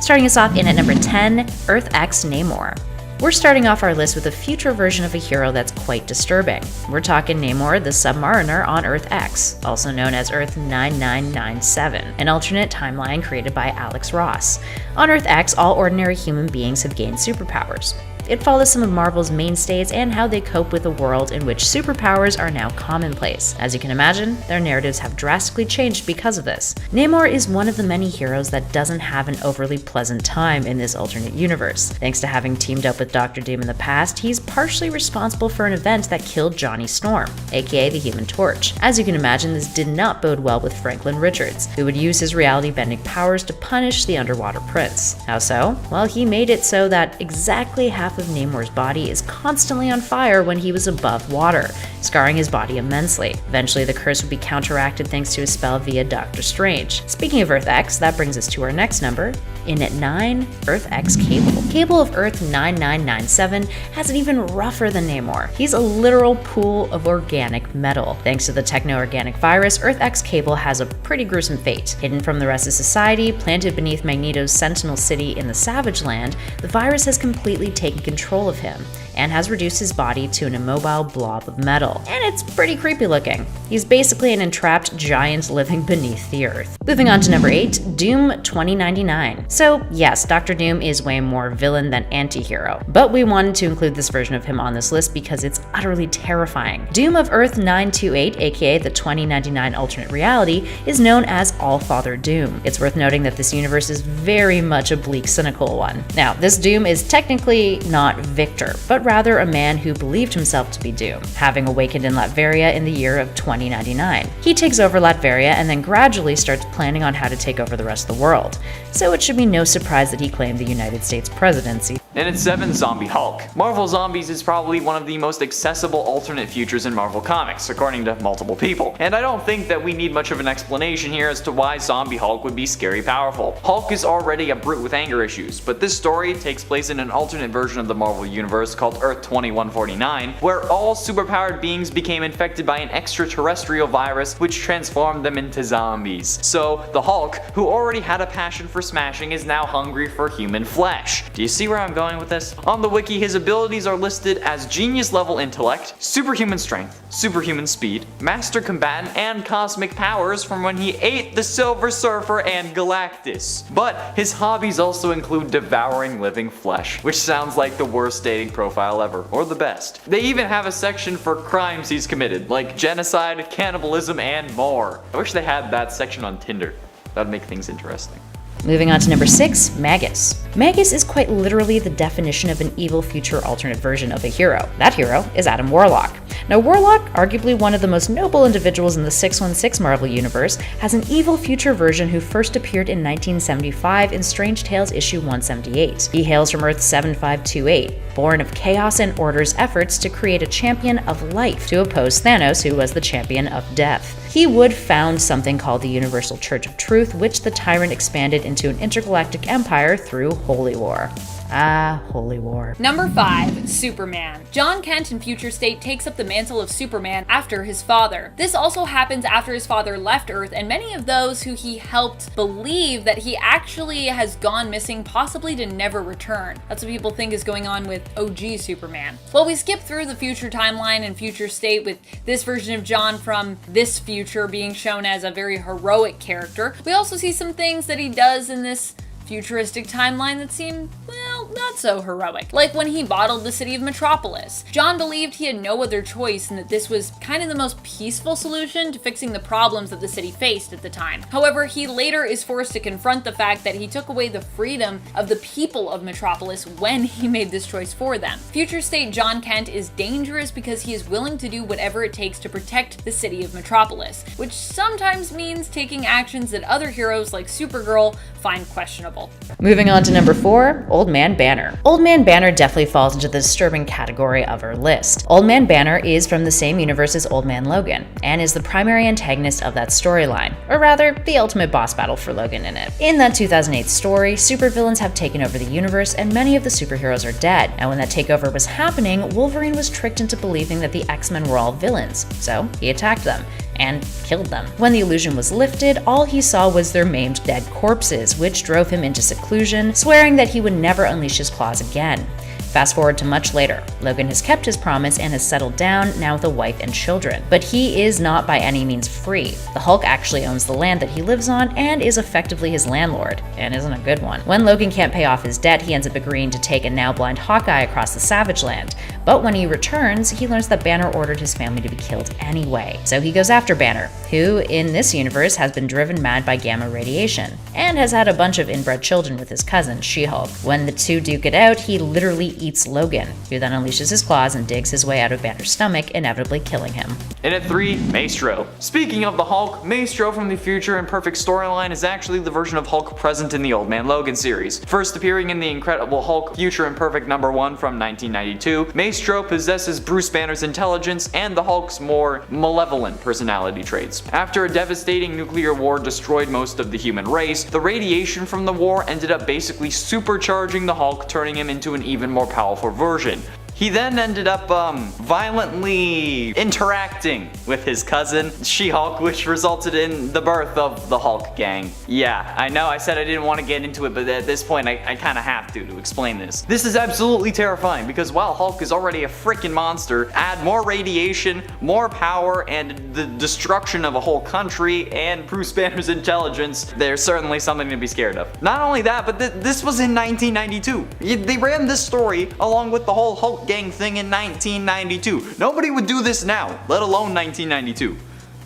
Starting us off in at number 10, Earth X Namor. We're starting off our list with a future version of a hero that's quite disturbing. We're talking Namor the Submariner on Earth X, also known as Earth 9997, an alternate timeline created by Alex Ross. On Earth X, all ordinary human beings have gained superpowers. It follows some of Marvel's mainstays and how they cope with a world in which superpowers are now commonplace. As you can imagine, their narratives have drastically changed because of this. Namor is one of the many heroes that doesn't have an overly pleasant time in this alternate universe. Thanks to having teamed up with Dr. Doom in the past, he's partially responsible for an event that killed Johnny Storm, aka the Human Torch. As you can imagine, this did not bode well with Franklin Richards, who would use his reality-bending powers to punish the Underwater Prince. How so? Well, he made it so that exactly half of Namor's body is constantly on fire when he was above water, scarring his body immensely. Eventually, the curse would be counteracted thanks to a spell via Doctor Strange. Speaking of Earth X, that brings us to our next number. In at 9, Earth X Cable. Cable of Earth 9997 has it even rougher than Namor. He's a literal pool of organic metal. Thanks to the techno-organic virus, Earth X Cable has a pretty gruesome fate. Hidden from the rest of society, planted beneath Magneto's Sentinel City in the Savage Land, the virus has completely taken control of him and has reduced his body to an immobile blob of metal. And it's pretty creepy looking. He's basically an entrapped giant living beneath the earth. Moving on to number 8, Doom 2099. So yes, Dr. Doom is way more villain than anti-hero, but we wanted to include this version of him on this list because it's utterly terrifying. Doom of Earth 928, aka the 2099 alternate reality, is known as All-Father Doom. It's worth noting that this universe is very much a bleak, cynical one. Now, this Doom is technically not Victor, but rather a man who believed himself to be Doom, having awakened in Latveria in the year of 2099. He takes over Latveria and then gradually starts planning on how to take over the rest of the world. So it should be no surprise that he claimed the United States presidency. And at 7, Zombie Hulk. Marvel Zombies is probably one of the most accessible alternate futures in Marvel Comics, according to multiple people. And I don't think that we need much of an explanation here as to why Zombie Hulk would be scary powerful. Hulk is already a brute with anger issues, but this story takes place in an alternate version of the Marvel Universe called Earth 2149, where all superpowered beings became infected by an extraterrestrial virus which transformed them into zombies. So the Hulk, who already had a passion for smashing, is now hungry for human flesh. Do you see where I'm going with this? On the wiki, his abilities are listed as genius level intellect, superhuman strength, superhuman speed, master combatant, and cosmic powers from when he ate the Silver Surfer and Galactus. But his hobbies also include devouring living flesh, which sounds like the worst dating profile ever, or the best. They even have a section for crimes he's committed, like genocide, cannibalism, and more. I wish they had that section on Tinder. That'd make things interesting. Moving on to number 6, Magus. Magus is quite literally the definition of an evil future alternate version of a hero. That hero is Adam Warlock. Now Warlock, arguably one of the most noble individuals in the 616 Marvel Universe, has an evil future version who first appeared in 1975 in Strange Tales issue 178. He hails from Earth 7528, born of Chaos and Order's efforts to create a champion of life to oppose Thanos, who was the champion of death. He would found something called the Universal Church of Truth, which the Tyrant expanded into an intergalactic empire through Holy War. Ah, Holy War. Number 5, Superman. John Kent in Future State takes up the mantle of Superman after his father. This also happens after his father left Earth, and many of those who he helped believe that he actually has gone missing, possibly to never return. That's what people think is going on with OG Superman. Well, we skip through the future timeline and Future State with this version of John from this future being shown as a very heroic character. We also see some things that he does in this futuristic timeline that seemed, well, not so heroic. Like when he bottled the city of Metropolis. John believed he had no other choice and that this was kind of the most peaceful solution to fixing the problems that the city faced at the time. However, he later is forced to confront the fact that he took away the freedom of the people of Metropolis when he made this choice for them. Future State John Kent is dangerous because he is willing to do whatever it takes to protect the city of Metropolis, which sometimes means taking actions that other heroes like Supergirl find questionable. Moving on to number 4, Old Man Banner. Old Man Banner definitely falls into the disturbing category of our list. Old Man Banner is from the same universe as Old Man Logan, and is the primary antagonist of that storyline, or rather, the ultimate boss battle for Logan in it. In that 2008 story, supervillains have taken over the universe and many of the superheroes are dead, and when that takeover was happening, Wolverine was tricked into believing that the X-Men were all villains, so he attacked them. and killed them. When the illusion was lifted, all he saw was their maimed dead corpses, which drove him into seclusion, swearing that he would never unleash his claws again. Fast forward to much later. Logan has kept his promise and has settled down, now with a wife and children. But he is not by any means free. The Hulk actually owns the land that he lives on and is effectively his landlord, and isn't a good one. When Logan can't pay off his debt, he ends up agreeing to take a now blind Hawkeye across the Savage Land. But when he returns, he learns that Banner ordered his family to be killed anyway. So he goes after Banner, who, in this universe, has been driven mad by gamma radiation, and has had a bunch of inbred children with his cousin, She-Hulk. When the two duke it out, he literally eats Logan, who then unleashes his claws and digs his way out of Banner's stomach, inevitably killing him. And at 3, Maestro. Speaking of the Hulk, Maestro from the Future Imperfect storyline is actually the version of Hulk present in the Old Man Logan series. First appearing in the Incredible Hulk Future Imperfect #1 from 1992, Maestro possesses Bruce Banner's intelligence and the Hulk's more malevolent personality traits. After a devastating nuclear war destroyed most of the human race, the radiation from the war ended up basically supercharging the Hulk, turning him into an even more powerful version. He then ended up violently interacting with his cousin, She-Hulk, which resulted in the birth of the Hulk gang. Yeah, I know I said I didn't want to get into it, but at this point I kind of have to explain this. This is absolutely terrifying because while Hulk is already a freaking monster, add more radiation, more power, and the destruction of a whole country, and Bruce Banner's intelligence, there's certainly something to be scared of. Not only that, but this was in 1992. They ran this story along with the whole Hulk gang thing in 1992. Nobody would do this now, let alone 1992.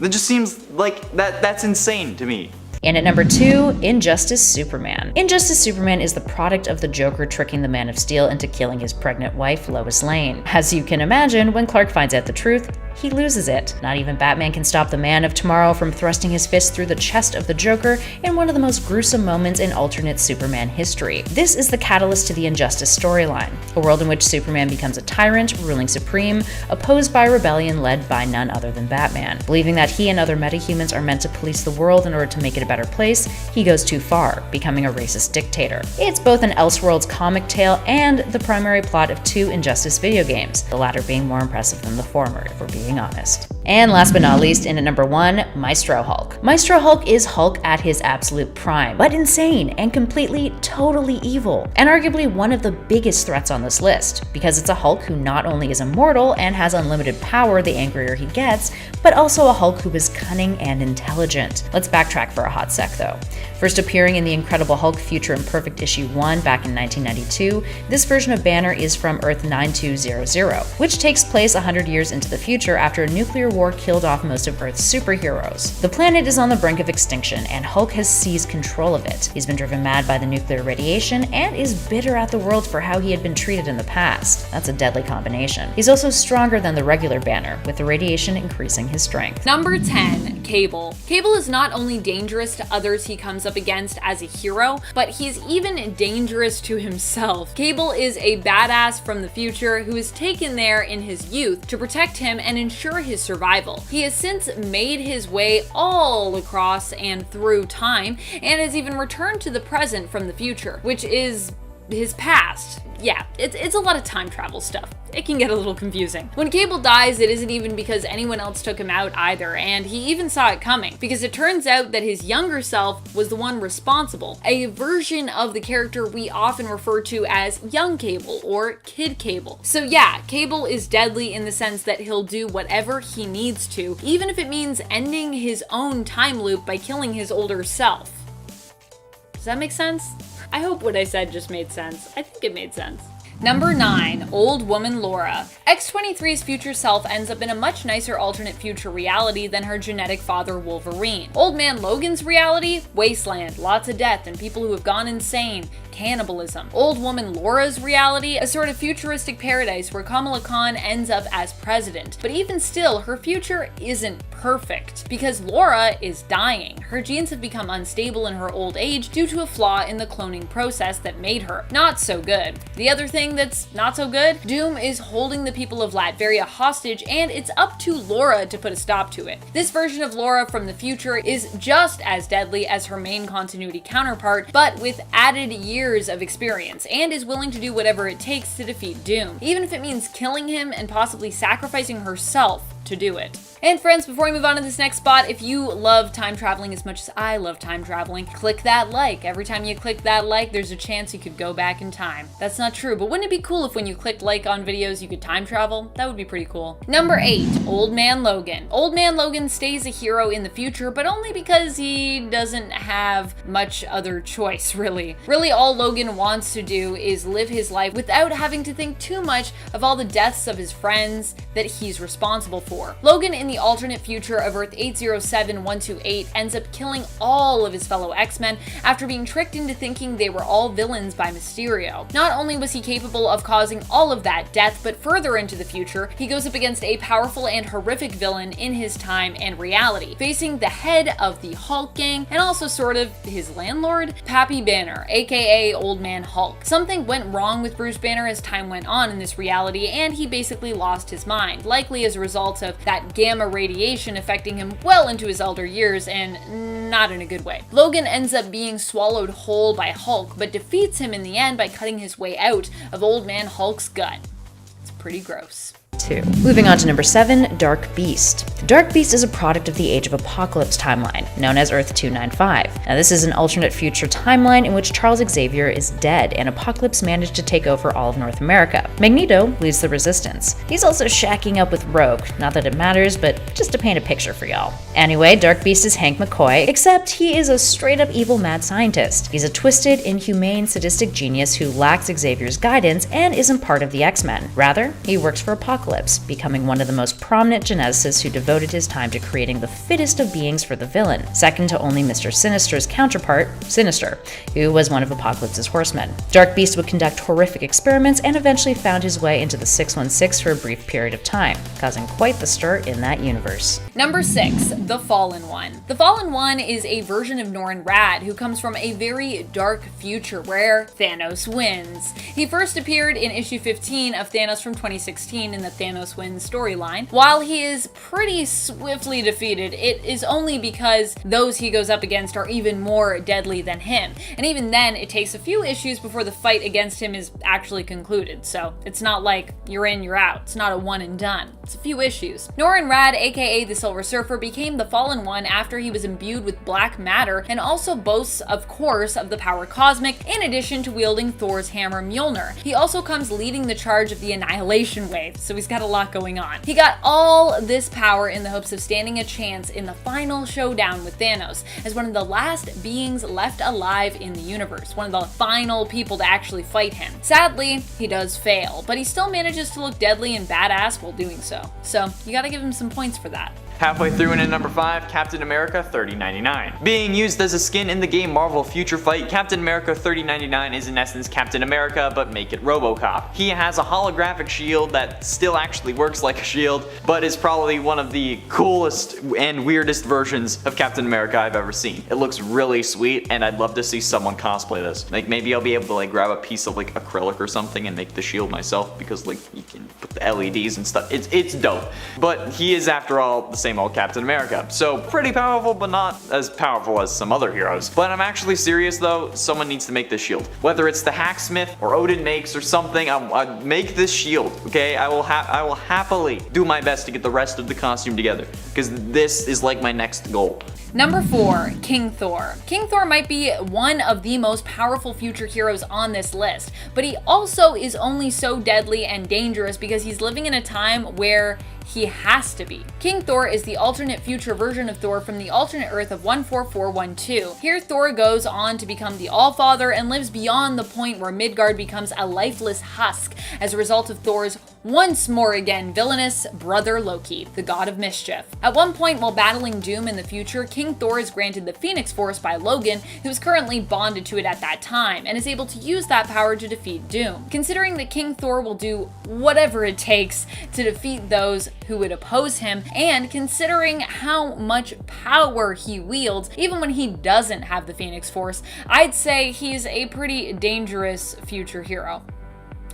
That just seems like that's insane to me. And at number 2, Injustice Superman. Injustice Superman is the product of the Joker tricking the Man of Steel into killing his pregnant wife, Lois Lane. As you can imagine, when Clark finds out the truth, he loses it. Not even Batman can stop the Man of Tomorrow from thrusting his fist through the chest of the Joker in one of the most gruesome moments in alternate Superman history. This is the catalyst to the Injustice storyline, a world in which Superman becomes a tyrant, ruling supreme, opposed by a rebellion led by none other than Batman. Believing that he and other metahumans are meant to police the world in order to make it a better place, he goes too far, becoming a racist dictator. It's both an Elseworlds comic tale and the primary plot of 2 Injustice video games, the latter being more impressive than the former, if we're being honest. And last but not least, in at number 1, Maestro Hulk. Maestro Hulk is Hulk at his absolute prime, but insane and completely, totally evil, and arguably one of the biggest threats on this list, because it's a Hulk who not only is immortal and has unlimited power the angrier he gets, but also a Hulk who is cunning and intelligent. Let's backtrack for a hot sec though. First appearing in the Incredible Hulk Future Imperfect issue 1 back in 1992, this version of Banner is from Earth 9200, which takes place 100 years into the future after a nuclear war killed off most of Earth's superheroes. The planet is on the brink of extinction, and Hulk has seized control of it. He's been driven mad by the nuclear radiation and is bitter at the world for how he had been treated in the past. That's a deadly combination. He's also stronger than the regular Banner, with the radiation increasing his strength. Number 10, Cable. Cable is not only dangerous to others he comes up against as a hero, but he's even dangerous to himself. Cable is a badass from the future who is taken there in his youth to protect him and ensure his survival. He has since made his way all across and through time, and has even returned to the present from the future, which is his past. Yeah, it's a lot of time travel stuff. It can get a little confusing. When Cable dies, it isn't even because anyone else took him out either, and he even saw it coming, because it turns out that his younger self was the one responsible, a version of the character we often refer to as young Cable or Kid Cable. So yeah, Cable is deadly in the sense that he'll do whatever he needs to, even if it means ending his own time loop by killing his older self. Does that make sense? I hope what I said just made sense. I think it made sense. Number 9, Old Woman Laura. X-23's future self ends up in a much nicer alternate future reality than her genetic father Wolverine. Old Man Logan's reality? Wasteland, lots of death and people who have gone insane. Cannibalism. Old Woman Laura's reality, a sort of futuristic paradise where Kamala Khan ends up as president. But even still, her future isn't perfect, because Laura is dying. Her genes have become unstable in her old age due to a flaw in the cloning process that made her not so good. The other thing that's not so good, Doom is holding the people of Latveria hostage, and it's up to Laura to put a stop to it. This version of Laura from the future is just as deadly as her main continuity counterpart, but with added years of experience, and is willing to do whatever it takes to defeat Doom, even if it means killing him and possibly sacrificing herself to do it. And friends, before we move on to this next spot, if you love time traveling as much as I love time traveling, click that like. Every time you click that like, there's a chance you could go back in time. That's not true, but wouldn't it be cool if when you clicked like on videos, you could time travel? That would be pretty cool. Number 8, Old Man Logan. Old Man Logan stays a hero in the future, but only because he doesn't have much other choice, really. Really, all Logan wants to do is live his life without having to think too much of all the deaths of his friends that he's responsible for. Logan, in the alternate future of Earth 807128, ends up killing all of his fellow X-Men after being tricked into thinking they were all villains by Mysterio. Not only was he capable of causing all of that death, but further into the future, he goes up against a powerful and horrific villain in his time and reality, facing the head of the Hulk gang and also sort of his landlord, Pappy Banner, aka Old Man Hulk. Something went wrong with Bruce Banner as time went on in this reality, and he basically lost his mind, likely as a result of that gamma radiation affecting him well into his elder years, and not in a good way. Logan ends up being swallowed whole by Hulk, but defeats him in the end by cutting his way out of Old Man Hulk's gut. It's pretty gross. 2. Moving on to number 7, Dark Beast. The Dark Beast is a product of the Age of Apocalypse timeline, known as Earth 295. Now, this is an alternate future timeline in which Charles Xavier is dead and Apocalypse managed to take over all of North America. Magneto leads the resistance. He's also shacking up with Rogue, not that it matters, but just to paint a picture for y'all. Anyway, Dark Beast is Hank McCoy, except he is a straight-up evil mad scientist. He's a twisted, inhumane, sadistic genius who lacks Xavier's guidance and isn't part of the X-Men. Rather, he works for Apocalypse, becoming one of the most prominent geneticists who devoted his time to creating the fittest of beings for the villain, second to only Mr. Sinister's counterpart, Sinister, who was one of Apocalypse's horsemen. Dark Beast would conduct horrific experiments and eventually found his way into the 616 for a brief period of time, causing quite the stir in that universe. Number 6, The Fallen One. The Fallen One is a version of Norrin Radd who comes from a very dark future where Thanos wins. He first appeared in issue 15 of Thanos from 2016 in the Thanos wins storyline. While he is pretty swiftly defeated, it is only because those he goes up against are even more deadly than him. And even then, it takes a few issues before the fight against him is actually concluded. So it's not like you're in, you're out. It's not a one and done. It's a few issues. Norrin Radd, aka the Silver Surfer, became the Fallen One after he was imbued with black matter and also boasts, of course, of the power cosmic, in addition to wielding Thor's hammer Mjolnir. He also comes leading the charge of the Annihilation Wave, so he's got a lot going on. He got all this power in the hopes of standing a chance in the final showdown with Thanos as one of the last beings left alive in the universe, one of the final people to actually fight him. Sadly, he does fail, but he still manages to look deadly and badass while doing so. So you gotta give him some points for that. Halfway through and in number 5, Captain America 3099. Being used as a skin in the game Marvel Future Fight, Captain America 3099 is in essence Captain America, but make it RoboCop. He has a holographic shield that still actually works like a shield, but is probably one of the coolest and weirdest versions of Captain America I've ever seen. It looks really sweet, and I'd love to see someone cosplay this. Like, maybe I'll be able to like grab a piece of like acrylic or something and make the shield myself, because like you can put the LEDs and stuff. It's dope. But he is, after all, the same old Captain America. So pretty powerful, but not as powerful as some other heroes. But I'm actually serious though, someone needs to make this shield. Whether it's the Hacksmith or Odin makes or something, I'll make this shield, okay? I will happily do my best to get the rest of the costume together, because this is like my next goal. Number 4, King Thor. King Thor might be one of the most powerful future heroes on this list, but he also is only so deadly and dangerous because he's living in a time where he has to be. King Thor is the alternate future version of Thor from the alternate Earth of 14412. Here, Thor goes on to become the Allfather and lives beyond the point where Midgard becomes a lifeless husk as a result of Thor's once more again villainous brother Loki, the god of mischief. At one point, while battling Doom in the future, King Thor is granted the Phoenix Force by Logan, who is currently bonded to it at that time, and is able to use that power to defeat Doom. Considering that King Thor will do whatever it takes to defeat those who would oppose him, and considering how much power he wields, even when he doesn't have the Phoenix Force, I'd say he's a pretty dangerous future hero.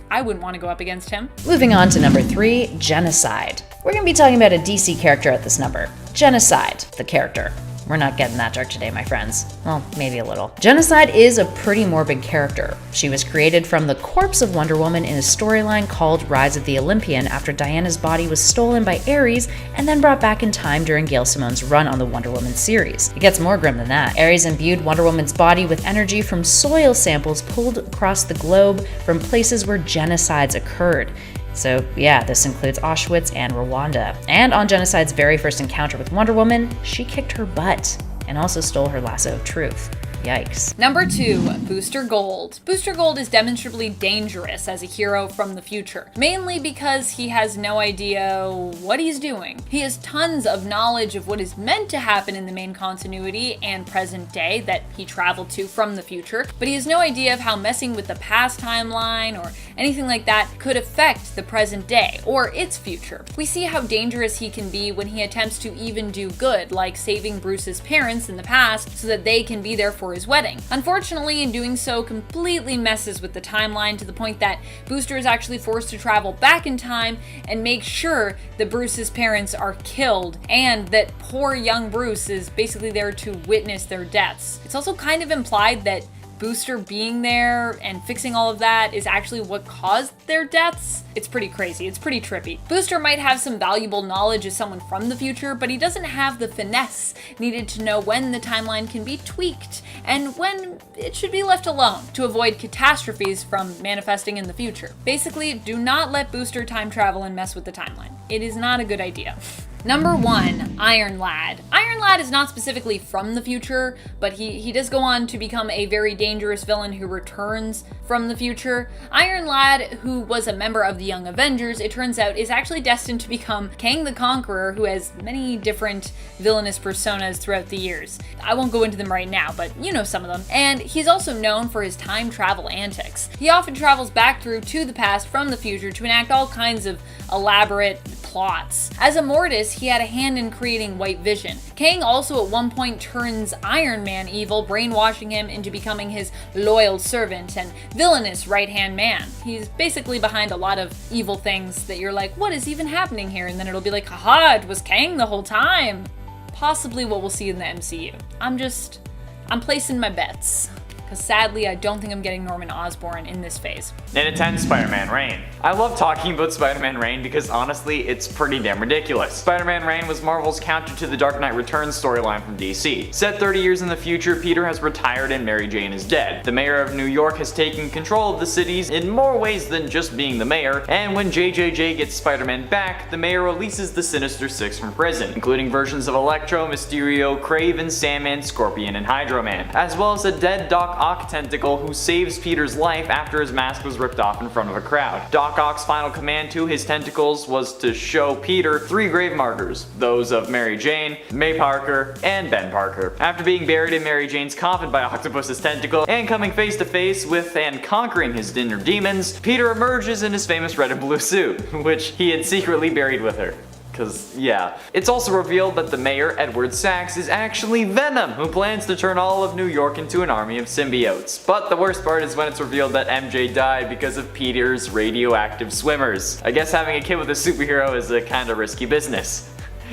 I wouldn't want to go up against him. Moving on to number 3, Genocide. We're going to be talking about a DC character at this number. Genocide, the character. We're not getting that dark today, my friends. Well, maybe a little. Genocide is a pretty morbid character. She was created from the corpse of Wonder Woman in a storyline called Rise of the Olympian after Diana's body was stolen by Ares and then brought back in time during Gail Simone's run on the Wonder Woman series. It gets more grim than that. Ares imbued Wonder Woman's body with energy from soil samples pulled across the globe from places where genocides occurred. So yeah, this includes Auschwitz and Rwanda. And on Genocide's very first encounter with Wonder Woman, she kicked her butt and also stole her lasso of truth. Yikes. Number 2, Booster Gold. Booster Gold is demonstrably dangerous as a hero from the future, mainly because he has no idea what he's doing. He has tons of knowledge of what is meant to happen in the main continuity and present day that he traveled to from the future, but he has no idea of how messing with the past timeline or anything like that could affect the present day or its future. We see how dangerous he can be when he attempts to even do good, like saving Bruce's parents in the past so that they can be there for his wedding. Unfortunately, in doing so, completely messes with the timeline to the point that Booster is actually forced to travel back in time and make sure that Bruce's parents are killed and that poor young Bruce is basically there to witness their deaths. It's also kind of implied that Booster being there and fixing all of that is actually what caused their deaths. It's pretty crazy, it's pretty trippy. Booster might have some valuable knowledge as someone from the future, but he doesn't have the finesse needed to know when the timeline can be tweaked and when it should be left alone to avoid catastrophes from manifesting in the future. Basically, do not let Booster time travel and mess with the timeline. It is not a good idea. Number 1, Iron Lad. Iron Lad is not specifically from the future, but he does go on to become a very dangerous villain who returns from the future. Iron Lad, who was a member of the Young Avengers, it turns out is actually destined to become Kang the Conqueror, who has many different villainous personas throughout the years. I won't go into them right now, but you know some of them. And he's also known for his time travel antics. He often travels back through to the past from the future to enact all kinds of elaborate plots. As a Mortis, he had a hand in creating White Vision. Kang also at one point turns Iron Man evil, brainwashing him into becoming his loyal servant and villainous right-hand man. He's basically behind a lot of evil things that you're like, what is even happening here? And then it'll be like, haha, it was Kang the whole time. Possibly what we'll see in the MCU. I'm placing my bets. Because sadly, I don't think I'm getting Norman Osborn in this phase. And 10, Spider-Man Reign. I love talking about Spider-Man Reign because honestly, it's pretty damn ridiculous. Spider-Man Reign was Marvel's counter to the Dark Knight Returns storyline from DC. Set 30 years in the future, Peter has retired and Mary Jane is dead. The mayor of New York has taken control of the cities in more ways than just being the mayor, and when JJJ gets Spider-Man back, the mayor releases the Sinister Six from prison, including versions of Electro, Mysterio, Kraven, Sandman, Scorpion, and Hydro Man, as well as a dead Doc Ock tentacle who saves Peter's life after his mask was ripped off in front of a crowd. Doc Ock's final command to his tentacles was to show Peter 3 grave markers, those of Mary Jane, May Parker, and Ben Parker. After being buried in Mary Jane's coffin by Octopus's tentacle and coming face to face with and conquering his inner demons, Peter emerges in his famous red and blue suit, which he had secretly buried with her. Cause yeah. It's also revealed that the mayor, Edward Sachs, is actually Venom, who plans to turn all of New York into an army of symbiotes. But the worst part is when it's revealed that MJ died because of Peter's radioactive swimmers. I guess having a kid with a superhero is a kinda risky business.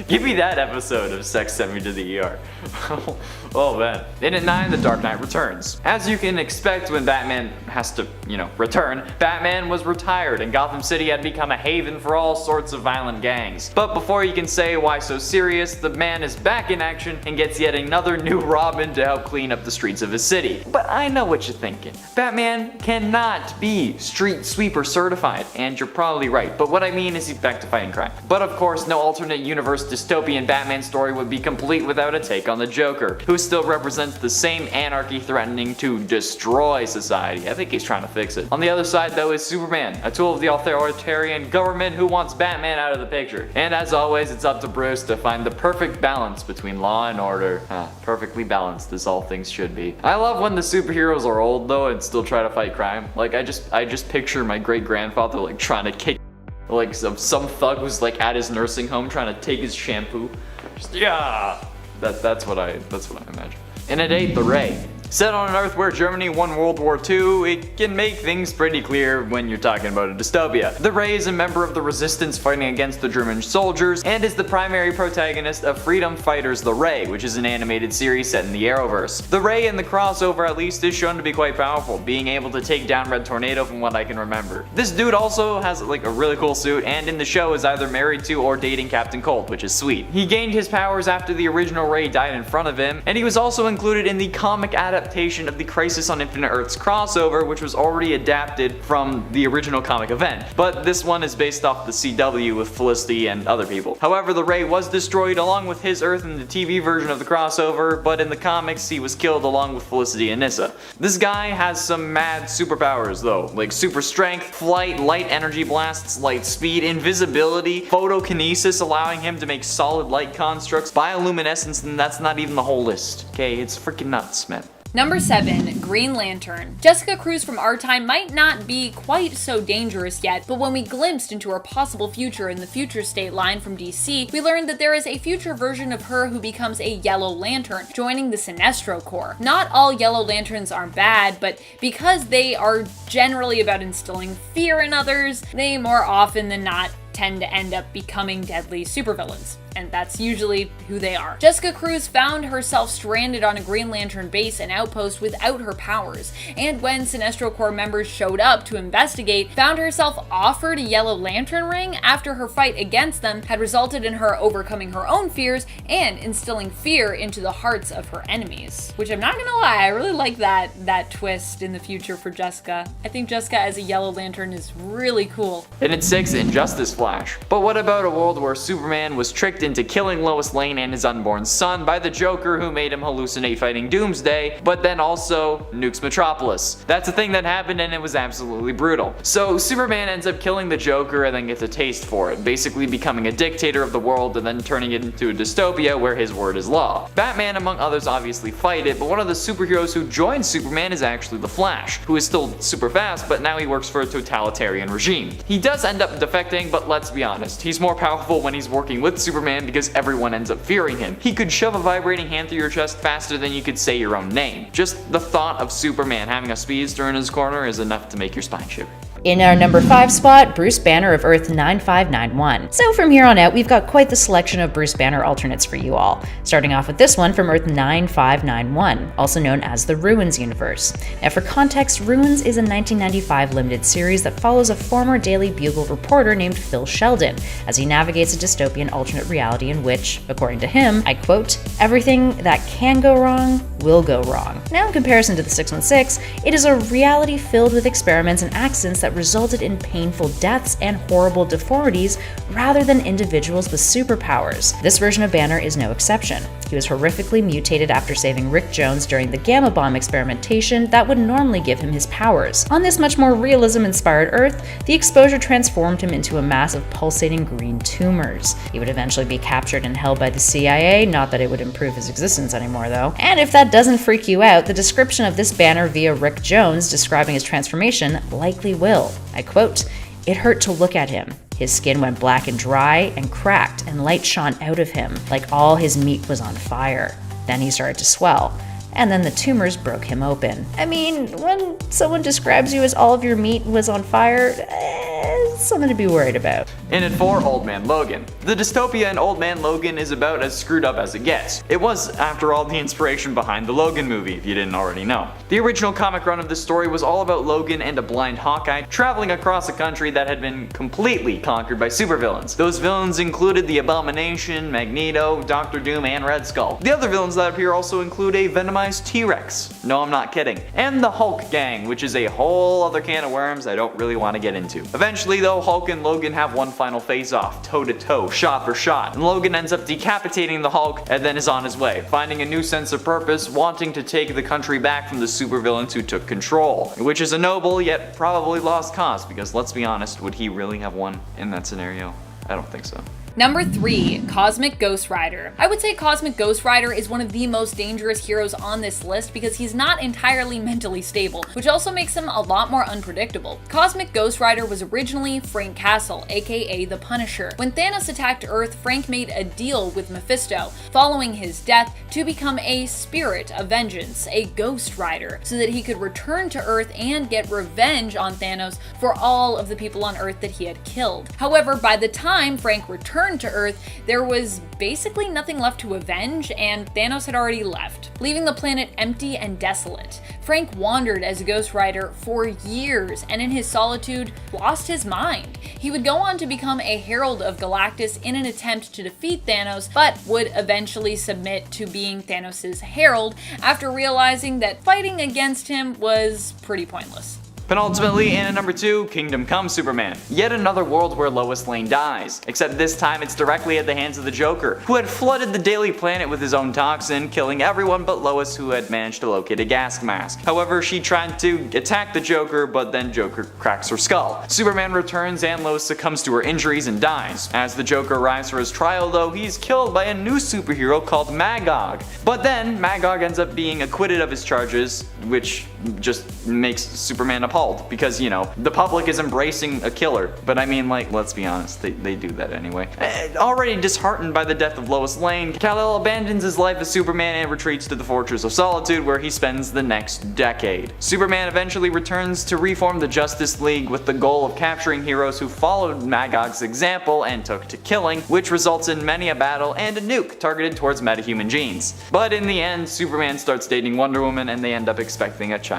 Give me that episode of Sex Send Me to the ER. Oh man. And at 9, The Dark Knight Returns. As you can expect when Batman has to, return, Batman was retired and Gotham City had become a haven for all sorts of violent gangs. But before you can say why so serious, the man is back in action and gets yet another new Robin to help clean up the streets of his city. But I know what you're thinking. Batman cannot be street sweeper certified, and you're probably right. But what I mean is he's back to fighting crime. But of course, no alternate universe dystopian Batman story would be complete without a take on the Joker, who still represents the same anarchy threatening to destroy society. I think he's trying to fix it. On the other side though is Superman, a tool of the authoritarian government who wants Batman out of the picture. And as always, it's up to Bruce to find the perfect balance between law and order. Perfectly balanced as all things should be. I love when the superheroes are old though and still try to fight crime. Like I just picture my great grandfather like trying to kick like some thug who's like at his nursing home trying to take his shampoo. Just, yeah, that's what I imagine. And at 8, The Ray. Set on an Earth where Germany won World War II, it can make things pretty clear when you're talking about a dystopia. The Ray is a member of the resistance fighting against the German soldiers, and is the primary protagonist of Freedom Fighters The Ray, which is an animated series set in the Arrowverse. The Ray in the crossover at least is shown to be quite powerful, being able to take down Red Tornado from what I can remember. This dude also has like a really cool suit, and in the show is either married to or dating Captain Cold, which is sweet. He gained his powers after the original Ray died in front of him, and he was also included in the comic adaptation of the Crisis on Infinite Earths crossover, which was already adapted from the original comic event, but this one is based off the CW with Felicity and other people. However, the Ray was destroyed along with his Earth in the TV version of the crossover, but in the comics he was killed along with Felicity and Nyssa. This guy has some mad superpowers though, like super strength, flight, light energy blasts, light speed, invisibility, photokinesis allowing him to make solid light constructs, bioluminescence, and that's not even the whole list. Okay, it's freaking nuts, man. Number 7. Green Lantern. Jessica Cruz from our time might not be quite so dangerous yet, but when we glimpsed into her possible future in the Future State line from DC, we learned that there is a future version of her who becomes a Yellow Lantern, joining the Sinestro Corps. Not all Yellow Lanterns are bad, but because they are generally about instilling fear in others, they more often than not tend to end up becoming deadly supervillains. And that's usually who they are. Jessica Cruz found herself stranded on a Green Lantern base and outpost without her powers, and when Sinestro Corps members showed up to investigate, found herself offered a Yellow Lantern ring after her fight against them had resulted in her overcoming her own fears and instilling fear into the hearts of her enemies. Which I'm not gonna lie, I really like that twist in the future for Jessica. I think Jessica as a Yellow Lantern is really cool. And at 6, Injustice Flash. But what about a world where Superman was tricked into killing Lois Lane and his unborn son by the Joker, who made him hallucinate fighting Doomsday, but then also nukes Metropolis? That's a thing that happened and it was absolutely brutal. So Superman ends up killing the Joker and then gets a taste for it, basically becoming a dictator of the world and then turning it into a dystopia where his word is law. Batman among others obviously fight it, but one of the superheroes who joins Superman is actually the Flash, who is still super fast, but now he works for a totalitarian regime. He does end up defecting, but let's be honest, he's more powerful when he's working with Superman because everyone ends up fearing him. He could shove a vibrating hand through your chest faster than you could say your own name. Just the thought of Superman having a speedster in his corner is enough to make your spine shiver. In our number 5 spot, Bruce Banner of Earth 9591. So from here on out, we've got quite the selection of Bruce Banner alternates for you all. Starting off with this one from Earth 9591, also known as the Ruins universe. Now for context, Ruins is a 1995 limited series that follows a former Daily Bugle reporter named Phil Sheldon as he navigates a dystopian alternate reality in which, according to him, I quote, "everything that can go wrong will go wrong." Now in comparison to the 616, it is a reality filled with experiments and accidents that resulted in painful deaths and horrible deformities rather than individuals with superpowers. This version of Banner is no exception. He was horrifically mutated after saving Rick Jones during the Gamma Bomb experimentation that would normally give him his powers. On this much more realism-inspired Earth, the exposure transformed him into a mass of pulsating green tumors. He would eventually be captured and held by the CIA, not that it would improve his existence anymore though. And if that doesn't freak you out, the description of this Banner via Rick Jones describing his transformation likely will. I quote, "It hurt to look at him. His skin went black and dry and cracked, and light shone out of him, like all his meat was on fire. Then he started to swell, and then the tumors broke him open." I mean, when someone describes you as all of your meat was on fire, something to be worried about. In at 4, Old Man Logan. The dystopia in Old Man Logan is about as screwed up as it gets. It was, after all, the inspiration behind the Logan movie, if you didn't already know. The original comic run of this story was all about Logan and a blind Hawkeye traveling across a country that had been completely conquered by supervillains. Those villains included the Abomination, Magneto, Doctor Doom, and Red Skull. The other villains that appear also include a venomized T-Rex. No, I'm not kidding. And the Hulk Gang, which is a whole other can of worms I don't really want to get into. Eventually though, Hulk and Logan have one final face-off, toe-to-toe, shot for shot, and Logan ends up decapitating the Hulk and then is on his way, finding a new sense of purpose, wanting to take the country back from the supervillains who took control, which is a noble yet probably lost cause, because let's be honest, would he really have won in that scenario? I don't think so. Number 3. Cosmic Ghost Rider. I would say Cosmic Ghost Rider is one of the most dangerous heroes on this list because he's not entirely mentally stable, which also makes him a lot more unpredictable. Cosmic Ghost Rider was originally Frank Castle, aka the Punisher. When Thanos attacked Earth, Frank made a deal with Mephisto, following his death, to become a spirit of vengeance, a Ghost Rider, so that he could return to Earth and get revenge on Thanos for all of the people on Earth that he had killed. However, by the time Frank returned to Earth, there was basically nothing left to avenge, and Thanos had already left, leaving the planet empty and desolate. Frank wandered as a Ghost Rider for years, and in his solitude, lost his mind. He would go on to become a Herald of Galactus in an attempt to defeat Thanos, but would eventually submit to being Thanos' Herald after realizing that fighting against him was pretty pointless. Penultimately, and at number 2, Kingdom Come Superman. Yet another world where Lois Lane dies, except this time it's directly at the hands of the Joker, who had flooded the Daily Planet with his own toxin, killing everyone but Lois, who had managed to locate a gas mask. However, she tried to attack the Joker, but then Joker cracks her skull. Superman returns and Lois succumbs to her injuries and dies. As the Joker arrives for his trial though, he's killed by a new superhero called Magog. But then, Magog ends up being acquitted of his charges, which just makes Superman appalled, because, you know, the public is embracing a killer. But I mean, like, let's be honest, they do that anyway. Already disheartened by the death of Lois Lane, Kal-El abandons his life as Superman and retreats to the Fortress of Solitude, where he spends the next decade. Superman eventually returns to reform the Justice League with the goal of capturing heroes who followed Magog's example and took to killing, which results in many a battle and a nuke targeted towards metahuman genes. But in the end, Superman starts dating Wonder Woman and they end up expecting a child.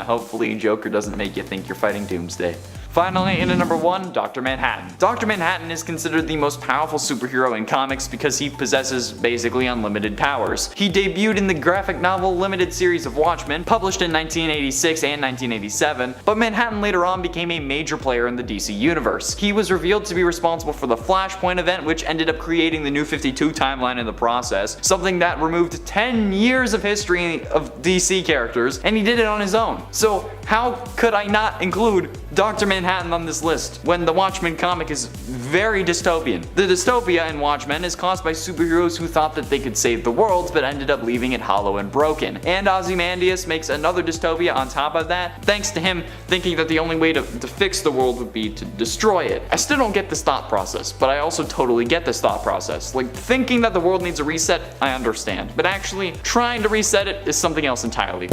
Hopefully Joker doesn't make you think you're fighting Doomsday. Finally, in at number 1, Dr. Manhattan. Dr. Manhattan is considered the most powerful superhero in comics because he possesses basically unlimited powers. He debuted in the graphic novel limited series of Watchmen, published in 1986 and 1987, but Manhattan later on became a major player in the DC universe. He was revealed to be responsible for the Flashpoint event, which ended up creating the New 52 timeline in the process, something that removed 10 years of history of DC characters, and he did it on his own. So how could I not include Dr. Manhattan on this list when the Watchmen comic is very dystopian? The dystopia in Watchmen is caused by superheroes who thought that they could save the world but ended up leaving it hollow and broken. And Ozymandias makes another dystopia on top of that, thanks to him thinking that the only way to fix the world would be to destroy it. I still don't get this thought process, but I also totally get this thought process. Like, thinking that the world needs a reset, I understand, but actually trying to reset it is something else entirely.